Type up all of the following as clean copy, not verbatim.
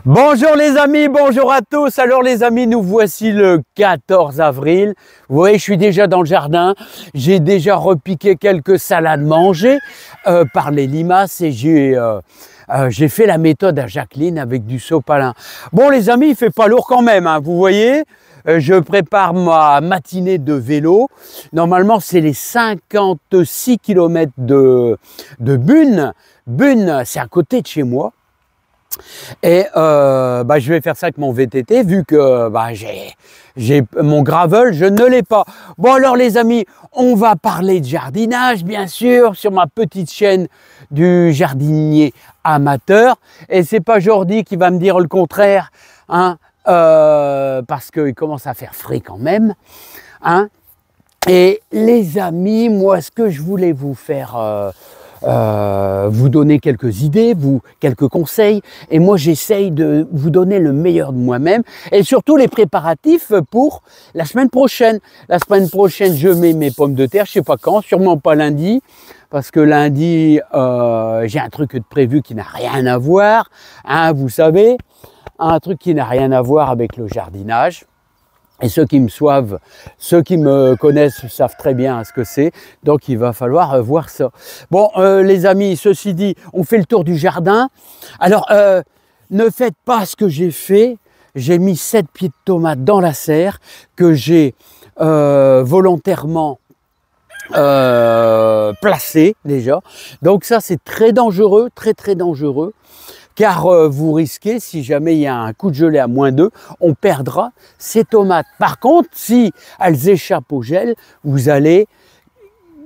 Bonjour les amis, bonjour à tous. Alors les amis, nous voici le 14 avril. Vous voyez, je suis déjà dans le jardin. J'ai déjà repiqué quelques salades mangées par les limaces et j'ai fait la méthode à Jacqueline avec du sopalin. Bon les amis, il fait pas lourd quand même, hein, vous voyez. Je prépare ma matinée de vélo. Normalement, c'est les 56 km de Bunne. Bunne, c'est à côté de chez moi. Et je vais faire ça avec mon VTT vu que j'ai mon gravel, je ne l'ai pas. Bon alors les amis, on va parler de jardinage bien sûr sur ma petite chaîne du jardinier amateur. Et c'est pas Jordi qui va me dire le contraire, hein, parce qu'il commence à faire frais quand même. Hein. Et les amis, moi ce que je voulais vous faire... vous donner quelques idées, quelques conseils, et moi j'essaye de vous donner le meilleur de moi-même et surtout les préparatifs pour la semaine prochaine. La semaine prochaine, je mets mes pommes de terre, je sais pas quand, sûrement pas lundi, parce que lundi j'ai un truc de prévu qui n'a rien à voir, hein, vous savez, un truc qui n'a rien à voir avec le jardinage. Et ceux qui me connaissent savent très bien ce que c'est, donc il va falloir voir ça. Bon, les amis, ceci dit, on fait le tour du jardin. Alors, ne faites pas ce que j'ai fait. J'ai mis 7 pieds de tomates dans la serre que j'ai volontairement placé déjà. Donc ça, c'est très dangereux, très dangereux. Car vous risquez, si jamais il y a un coup de gelée à -2, on perdra ces tomates. Par contre, si elles échappent au gel, vous allez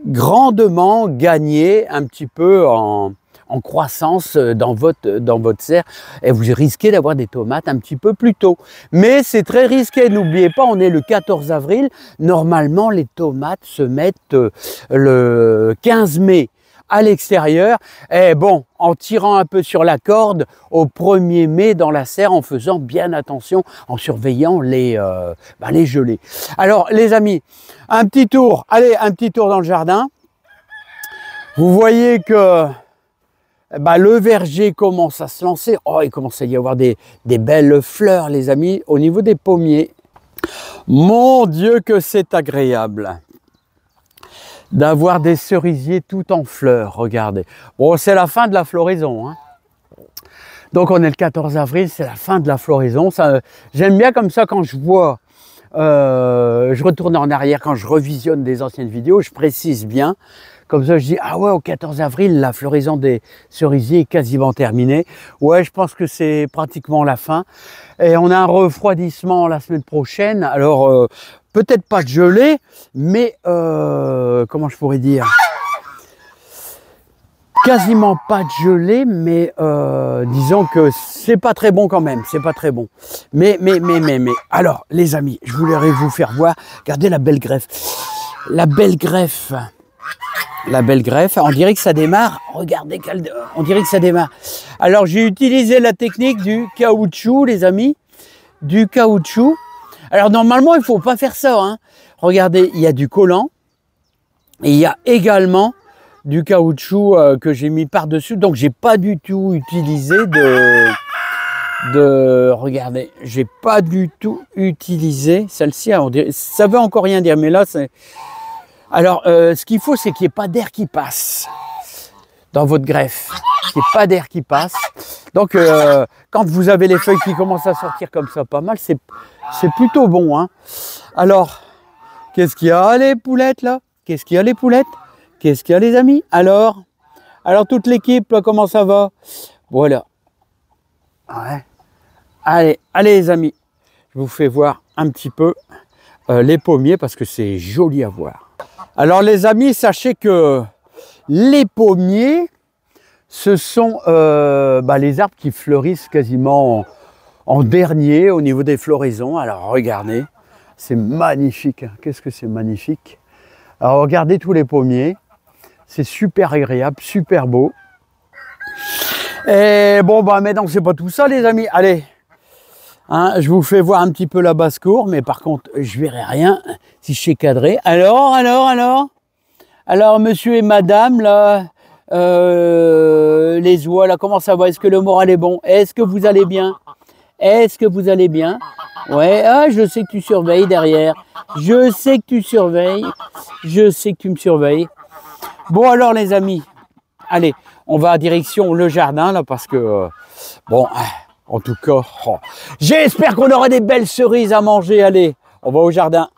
grandement gagner un petit peu en croissance dans votre serre et vous risquez d'avoir des tomates un petit peu plus tôt. Mais c'est très risqué, n'oubliez pas, on est le 14 avril. Normalement, les tomates se mettent le 15 mai. À l'extérieur, et bon, en tirant un peu sur la corde au 1er mai dans la serre, en faisant bien attention, en surveillant les gelées. Alors les amis, un petit tour, allez, un petit tour dans le jardin. Vous voyez que le verger commence à se lancer. Oh, il commence à y avoir des belles fleurs, les amis, au niveau des pommiers. Mon Dieu que c'est agréable d'avoir des cerisiers tout en fleurs, regardez. Bon, c'est la fin de la floraison. Hein. Donc, on est le 14 avril, c'est la fin de la floraison. J'aime bien comme ça quand je vois, je retourne en arrière, quand je revisionne des anciennes vidéos, je précise bien. Comme ça, je dis, ah ouais, au 14 avril, la floraison des cerisiers est quasiment terminée. Ouais, je pense que c'est pratiquement la fin. Et on a un refroidissement la semaine prochaine. Alors, peut-être pas de gelée, mais comment je pourrais dire, quasiment pas de gelée, mais disons que c'est pas très bon quand même, c'est pas très bon. Mais, alors les amis, je voulais vous faire voir, regardez la belle greffe. La belle greffe, on dirait que ça démarre, regardez, on dirait que ça démarre. Alors j'ai utilisé la technique du caoutchouc, les amis, du caoutchouc. Alors normalement, il ne faut pas faire ça. Hein. Regardez, il y a du collant et il y a également du caoutchouc que j'ai mis par-dessus. Donc, j'ai pas du tout utilisé regardez, j'ai pas du tout utilisé celle-ci. Ça veut encore rien dire, mais là, c'est... Alors, ce qu'il faut, c'est qu'il n'y ait pas d'air qui passe dans votre greffe. Qu'il n'y ait pas d'air qui passe. Donc, quand vous avez les feuilles qui commencent à sortir comme ça, pas mal, c'est plutôt bon. Hein. Alors, qu'est-ce qu'il y a les poulettes là? Qu'est-ce qu'il y a les poulettes? Qu'est-ce qu'il y a les amis? Alors toute l'équipe, là, comment ça va? Voilà. Ouais. Allez les amis, je vous fais voir un petit peu les pommiers parce que c'est joli à voir. Alors les amis, sachez que les pommiers, ce sont les arbres qui fleurissent quasiment en dernier au niveau des floraisons. Alors regardez, c'est magnifique. Qu'est-ce que c'est magnifique. Alors regardez tous les pommiers. C'est super agréable, super beau. Et bon, maintenant c'est pas tout ça les amis. Allez, hein, je vous fais voir un petit peu la basse-cour, mais par contre, je verrai rien si je suis cadré. Alors, monsieur et madame, là, les oies, là, comment ça va? Est-ce que le moral est bon? Est-ce que vous allez bien? Est-ce que vous allez bien? Ouais, ah, je sais que tu surveilles derrière. Je sais que tu surveilles. Je sais que tu me surveilles. Bon alors les amis, allez, on va à direction le jardin là parce que, bon, en tout cas, oh, j'espère qu'on aura des belles cerises à manger. Allez, on va au jardin.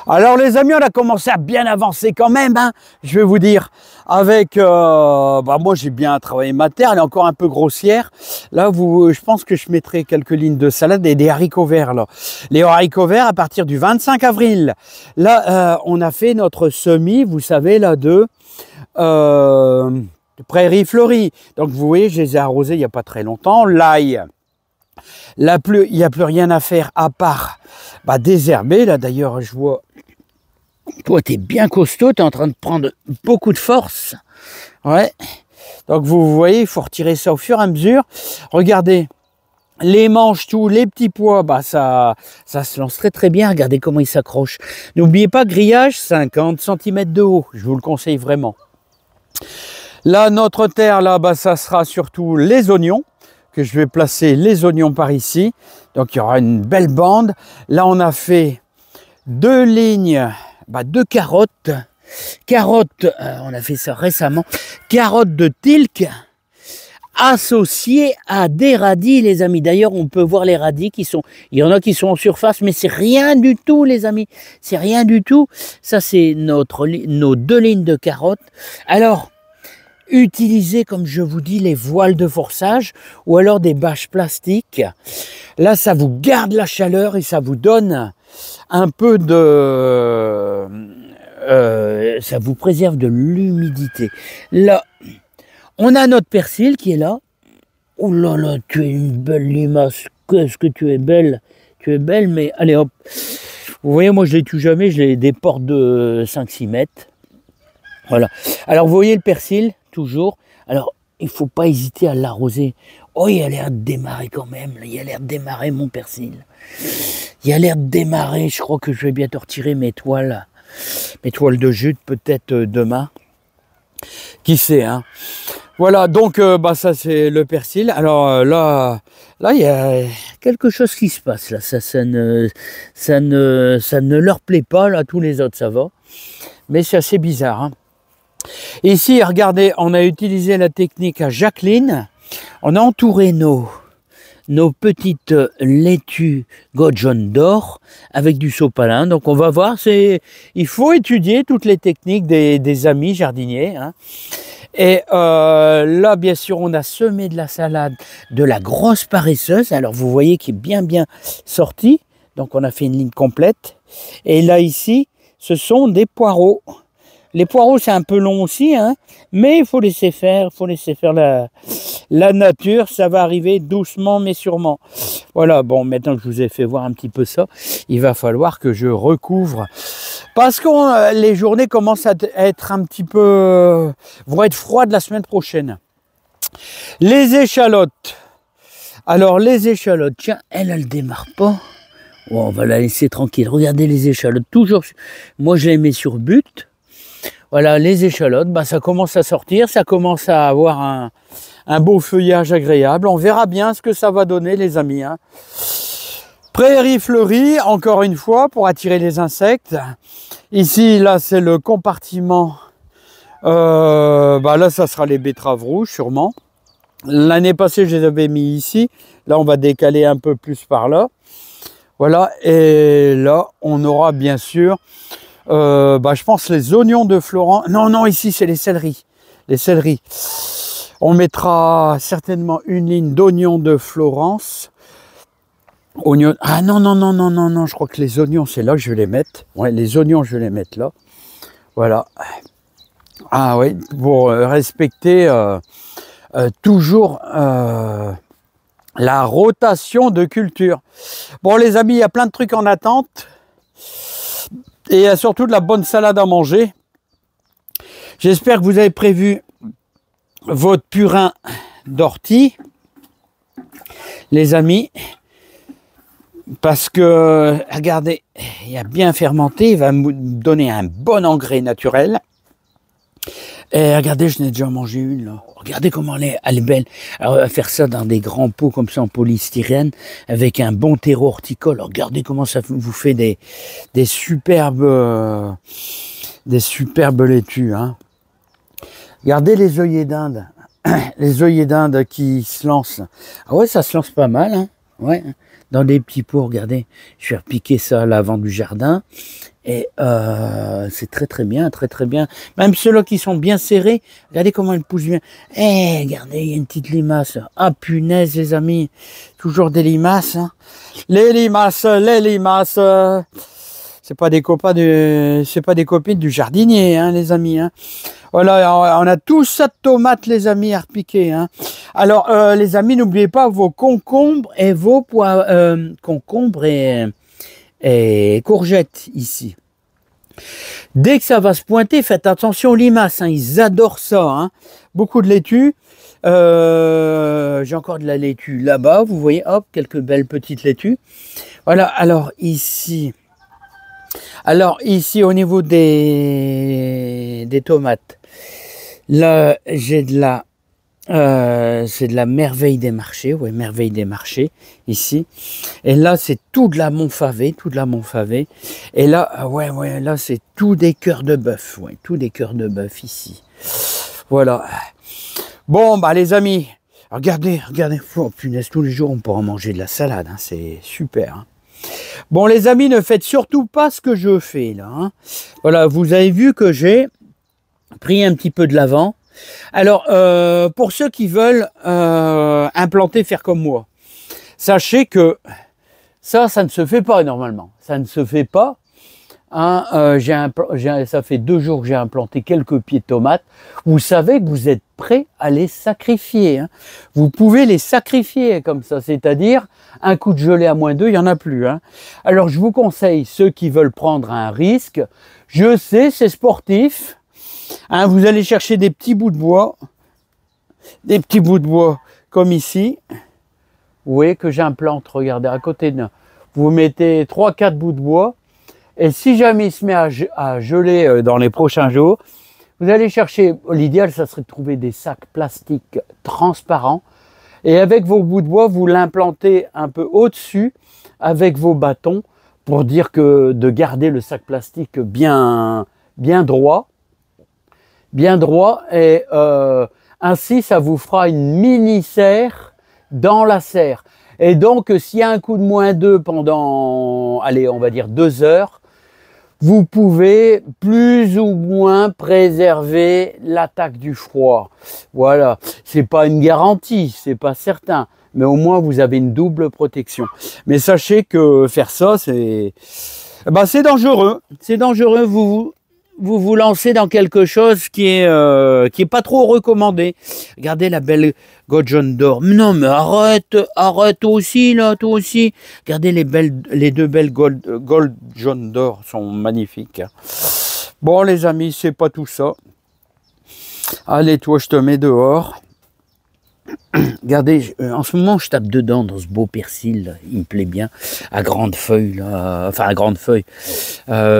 Alors les amis, on a commencé à bien avancer quand même, hein, je vais vous dire, avec, moi j'ai bien travaillé ma terre, elle est encore un peu grossière. Là, je pense que je mettrai quelques lignes de salade et des haricots verts. Là. Les haricots verts à partir du 25 avril. Là, on a fait notre semis, vous savez, là, de prairies fleuries. Donc vous voyez, je les ai arrosés il n'y a pas très longtemps. L'ail. Là, il n'y a plus rien à faire à part désherber. Là, d'ailleurs, je vois, toi, tu es bien costaud, tu es en train de prendre beaucoup de force. Ouais. Donc, vous voyez, il faut retirer ça au fur et à mesure. Regardez, les manches, tout, les petits pois, ça se lance très très bien. Regardez comment ils s'accrochent. N'oubliez pas, grillage, 50 cm de haut. Je vous le conseille vraiment. Là, notre terre, là, ça sera surtout les oignons. Que je vais placer les oignons par ici. Donc, il y aura une belle bande. Là, on a fait 2 lignes de carottes. Carottes, on a fait ça récemment. Carottes de Tilk associées à des radis, les amis. D'ailleurs, on peut voir les radis qui sont... Il y en a qui sont en surface, mais c'est rien du tout, les amis. C'est rien du tout. Ça, c'est nos 2 lignes de carottes. Alors... utilisez, comme je vous dis, les voiles de forçage ou alors des bâches plastiques. Là, ça vous garde la chaleur et ça vous donne un peu de... ça vous préserve de l'humidité. Là, on a notre persil qui est là. Oh là là, tu es une belle limace. Qu'est-ce que tu es belle. Tu es belle, mais allez hop. Vous voyez, moi, je les tue jamais. Je les déporte de 5-6 mètres. Voilà. Alors, vous voyez le persil, toujours. Alors, il ne faut pas hésiter à l'arroser. Oh, il a l'air de démarrer quand même. Là. Il a l'air de démarrer, mon persil. Il a l'air de démarrer. Je crois que je vais bientôt retirer mes toiles de jute, peut-être demain. Qui sait, hein. Voilà, donc, ça, c'est le persil. Alors, là, il y a quelque chose qui se passe, là. Ça ne leur plaît pas, là. Tous les autres, ça va. Mais c'est assez bizarre, hein. Ici, regardez, on a utilisé la technique à Jacqueline. On a entouré nos petites laitues Godjon d'or avec du sopalin. Donc, on va voir. Il faut étudier toutes les techniques des amis jardiniers. Hein. Et là, bien sûr, on a semé de la salade de la grosse paresseuse. Alors, vous voyez qu'il est bien sorti. Donc, on a fait une ligne complète. Et là, ici, ce sont des poireaux. Les poireaux, c'est un peu long aussi, hein, mais il faut laisser faire, la nature, ça va arriver doucement mais sûrement. Voilà, bon, maintenant que je vous ai fait voir un petit peu ça, il va falloir que je recouvre. Parce que les journées commencent à être un petit peu... vont être froides la semaine prochaine. Les échalotes. Alors, les échalotes, tiens, elle démarre pas. Oh, on va la laisser tranquille. Regardez les échalotes, toujours... Moi, je les mets sur but. Voilà, les échalotes, ça commence à sortir, ça commence à avoir un beau feuillage agréable. On verra bien ce que ça va donner, les amis. Hein. Prairie fleurie, encore une fois, pour attirer les insectes. Ici, là, c'est le compartiment. Là, ça sera les betteraves rouges, sûrement. L'année passée, je les avais mis ici. Là, on va décaler un peu plus par là. Voilà, et là, on aura bien sûr... je pense les oignons de Florence. Non, ici c'est les céleris. Les céleris. On mettra certainement une ligne d'oignons de Florence. Oignons. Ah non, je crois que les oignons, c'est là que je vais les mettre. Ouais, les oignons, je vais les mettre là. Voilà. Ah oui, pour respecter toujours la rotation de culture. Bon les amis, il y a plein de trucs en attente. Et il y a surtout de la bonne salade à manger. J'espère que vous avez prévu votre purin d'ortie, les amis. Parce que, regardez, il a bien fermenté, il va me donner un bon engrais naturel. Et regardez, je n'ai déjà mangé une là. Regardez comment elle est belle. Alors, on va faire ça dans des grands pots comme ça en polystyrène avec un bon terreau horticole. Alors, regardez comment ça vous fait des superbes laitues. Hein. Regardez les œillets d'Inde. Les œillets d'Inde qui se lancent. Ah ouais, ça se lance pas mal. Hein. Ouais. Dans des petits pots, regardez. Je vais repiquer ça à l'avant du jardin. Et c'est très très bien, très très bien. Même ceux-là qui sont bien serrés, regardez comment ils poussent bien. Eh, regardez, il y a une petite limace. Ah punaise les amis, toujours des limaces. Hein. Les limaces, c'est pas des copains c'est pas des copines du jardinier, hein, les amis. Hein. Voilà, on a tout ça de tomates, les amis, à repiquer. Hein. Alors, les amis, n'oubliez pas vos concombres et vos concombres et courgettes ici. Dès que ça va se pointer, faites attention aux limaces, hein, ils adorent ça. Hein. Beaucoup de laitue. J'ai encore de la laitue là-bas, vous voyez, hop, quelques belles petites laitues. Voilà, alors ici au niveau des tomates, là j'ai de la c'est de la merveille des marchés, ouais, merveille des marchés, ici. Et là, c'est tout de la Montfavet, Et là, ouais, là, c'est tout des cœurs de bœuf, ouais, tout des cœurs de bœuf ici. Voilà. Bon, bah, les amis, regardez. Oh, punaise, tous les jours, on pourra manger de la salade, hein, c'est super. Hein. Bon, les amis, ne faites surtout pas ce que je fais, là. Hein. Voilà, vous avez vu que j'ai pris un petit peu de l'avant. Alors, pour ceux qui veulent implanter, faire comme moi, sachez que ça ne se fait pas normalement. Ça ne se fait pas. Hein, ça fait 2 jours que j'ai implanté quelques pieds de tomates. Vous savez que vous êtes prêts à les sacrifier. Hein. Vous pouvez les sacrifier comme ça, c'est-à-dire un coup de gelée à -2, il n'y en a plus. Hein. Alors, je vous conseille, ceux qui veulent prendre un risque, je sais, c'est sportif. Hein, vous allez chercher des petits bouts de bois, comme ici. Vous voyez que j'implante, regardez, à côté de nous. Vous mettez 3-4 bouts de bois. Et si jamais il se met à geler dans les prochains jours, vous allez chercher, l'idéal, ça serait de trouver des sacs plastiques transparents. Et avec vos bouts de bois, vous l'implantez un peu au-dessus avec vos bâtons pour dire que de garder le sac plastique bien droit. Et ainsi ça vous fera une mini serre dans la serre. Et donc s'il y a un coup de -2 pendant, allez, on va dire 2 heures, vous pouvez plus ou moins préserver l'attaque du froid. Voilà, c'est pas une garantie, c'est pas certain, mais au moins vous avez une double protection. Mais sachez que faire ça, c'est dangereux. C'est dangereux, vous lancez dans quelque chose qui est pas trop recommandé. Regardez la belle Gold Jaune d'or. Non mais arrête toi aussi là, toi aussi. Regardez les 2 belles Gold Jaune d'or sont magnifiques. Hein. Bon les amis, c'est pas tout ça. Allez toi, je te mets dehors. Regardez, en ce moment je tape dedans dans ce beau persil, là. Il me plaît bien, à grandes feuilles, là. Enfin à grandes feuilles,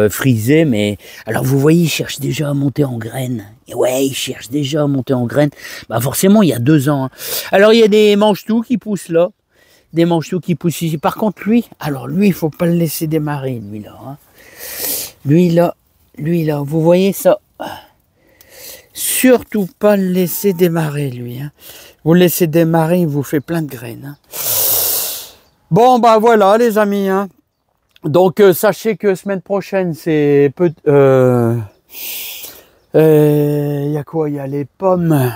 frisées, mais alors vous voyez, il cherche déjà à monter en graines. Et ouais, il cherche déjà à monter en graines. Bah forcément, il y a 2 ans. Hein. Alors il y a des manches-tout qui poussent là, des manches-tout qui poussent ici. Par contre lui, il faut pas le laisser démarrer, lui là. Hein. Lui là, vous voyez ça? Surtout pas le laisser démarrer, lui. Hein. Vous le laissez démarrer, il vous fait plein de graines. Hein. Bon, bah voilà, les amis. Hein. Donc, sachez que semaine prochaine, c'est... y a quoi? Il y a les pommes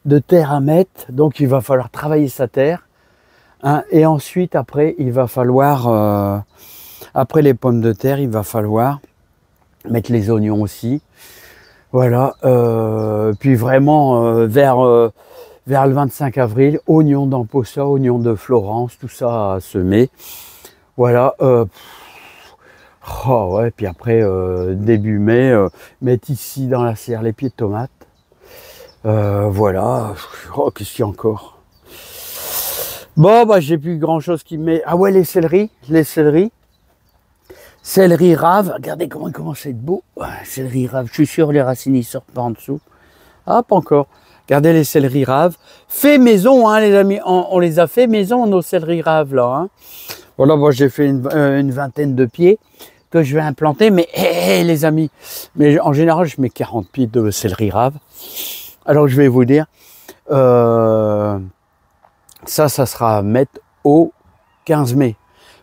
de terre à mettre. Donc, il va falloir travailler sa terre. Hein. Et ensuite, après, il va falloir... après les pommes de terre, il va falloir mettre les oignons aussi. Voilà, puis vraiment vers le 25 avril, oignons d'Ampossa, oignons de Florence, tout ça à semer. Voilà, oh ouais, puis après début mai, mettre ici dans la serre les pieds de tomates. Voilà, oh, qu'est-ce qu'il y a encore? Bon, bah j'ai plus grand chose qui met. Ah ouais, les céleris. Céleri rave, regardez comment il commence à être beau. Céleri rave, je suis sûr les racines ils sortent par en dessous. Ah, pas encore. Regardez les céleris raves. Fait maison, hein, les amis. On les a fait maison, nos céleris raves, là. Hein. Voilà, moi, j'ai fait une vingtaine de pieds que je vais implanter. Mais, les amis, mais en général, je mets 40 pieds de céleri rave. Alors, je vais vous dire, ça sera à mettre au 15 mai.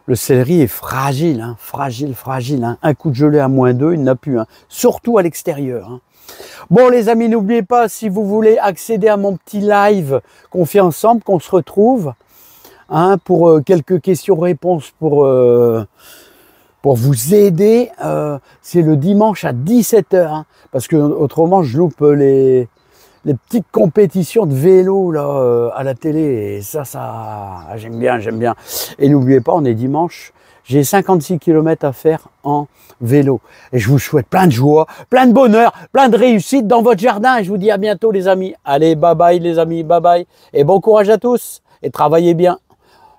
Le céleri est fragile, hein, fragile. Hein. Un coup de gelée à -2, il n'a plus. Hein. Surtout à l'extérieur. Hein. Bon les amis, n'oubliez pas, si vous voulez accéder à mon petit live qu'on fait ensemble, qu'on se retrouve, hein, pour quelques questions-réponses pour vous aider, c'est le dimanche à 17 h. Hein, parce que autrement, je loupe les petites compétitions de vélo là, à la télé. Et ça j'aime bien. Et n'oubliez pas, on est dimanche. J'ai 56 km à faire en vélo. Et je vous souhaite plein de joie, plein de bonheur, plein de réussite dans votre jardin. Et je vous dis à bientôt les amis. Allez, bye bye les amis, bye bye. Et bon courage à tous. Et travaillez bien.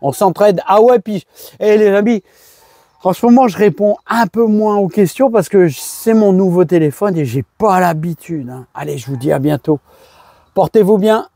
On s'entraide. Ah ouais, puis, et les amis, en ce moment, je réponds un peu moins aux questions parce que c'est mon nouveau téléphone et j'ai pas l'habitude. Hein. Allez, je vous dis à bientôt. Portez-vous bien.